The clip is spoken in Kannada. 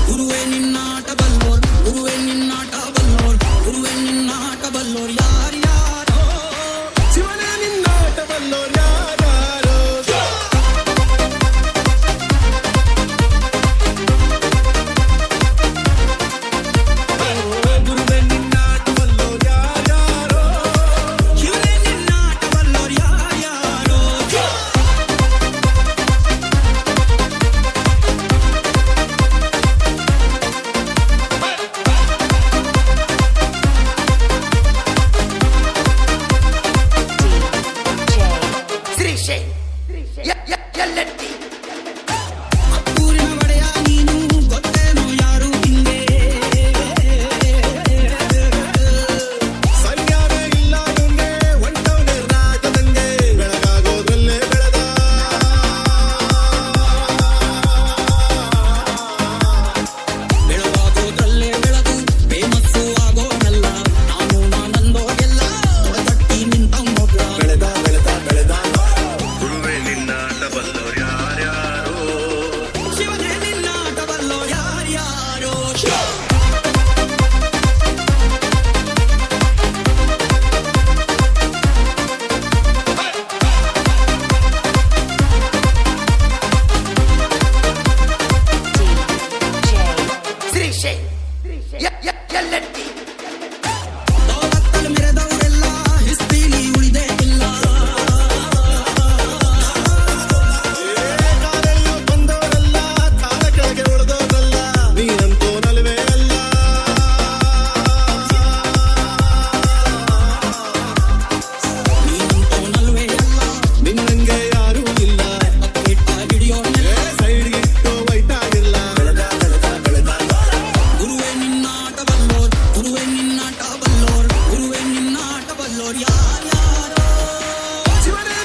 ಗುರುವೇ ನಿನ್ನಾಟ ಬಲ್ಲೋರ್, ಗುರುವೇ ನಿನ್ನಾಟ ಬಲ್ಲೋರ್, ಗುರುವೇ ನಿನ್ನಾಟ ಬಲ್ಲೋರ್ ಯಾರ್ಯಾರೋ, ಶಿವನೇ ನಿನ್ನಾಟ ಬಲ್ಲೋರ್ ಯಾರ್ಯಾರೋ. ಗುರುವೇ ನಿನ್ನಾಟ ಬಲ್ಲೋರ್ ಯಾರ್ಯಾರೋ, ಶಿವನೇ ನಿನ್ನಾಟ ಬಲ್ಲೋರ್ ಯಾರ್ಯಾರೋ. ಅಪ್ಪೂರಿನ ಒಡೆಯ ನೀನು ಗೊತ್ತೇನೋ ಯಾರು ಹಿಂದೆ, ಸರಿಯಾಗೇ ಇಲ್ಲ ನುಂಗೆ ಹೊಂಟವನೇ ರಾಜದಂಗೆ, ಬೆಳಗಾಗೋದ್ರಲ್ಲೇ ಬೆಳೆದ ಬೆಳಗಾಗೋದ್ರಲ್ಲೇ ಬೆಳೆದು ಫೇಮಸ್ಸು ಆಗೋನಲ್ಲ, ನಾನು ನಾನಂದೋ ಎಲ್ಲ ತಟ್ಟಿ ನಿಂತವನೊಬ್ಳ. ಬೆಳೆದ ಬೆಳೆದ ಬೆಳೆದ ಗುರುವೇ ನಿನ್ನಾಟ ಬಲ್ಲೋರ್ ಯಾರ್ಯಾರೋ. ಶಿವನೇ ನಿನ್ನಾಟ ಬಲ್ಲೋರ್ ಯಾರ್ಯಾರೋ. ದೌಲತ್ತಲ್ಲಿ ಮೆರೆದವರೆಲ್ಲ ಹಿಸ್ತಿಲಿ ಉಳಿದೇ ಇಲ್ಲ, ಕಾಲೆಲ್ಲ ಬಂದವರಲ್ಲ, ಕಾಲ ಕೆಳಗೆ ಉಳಿದವರಲ್ಲ, ನೀನಂತೂ ನಲುವೆ ಅಲ್ಲ. ನೀನಂತೂ ನಲ್ವೇ ಅಲ್ಲ, ನಿನ್ನಂಗೆ ಯಾರೂ ಇಲ್ಲ, ಕೆಟ್ಟ ಹಿಡಿಯೋನೆಲ್ಲ. ಸೈಡ್ಗಿಟ್ಟು ವೈಟಾಗಿಲ್ಲ. ಬೆಳೆದ ಬೆಳೆದ ಬೆಳೆದ ಗುರುವೇ ನಿನ್ನಾಟ ಬಲ್ಲೋರ್, ಗುರುವೇ ನಿನ್ನಾಟ ಬಲ್ಲೋರ್, ಗುರುವೇ ನಿನ್ನಾಟ ಬಲ್ಲೋರ್ ಯಾರ್ಯಾರೋ. ಶಿವನೇ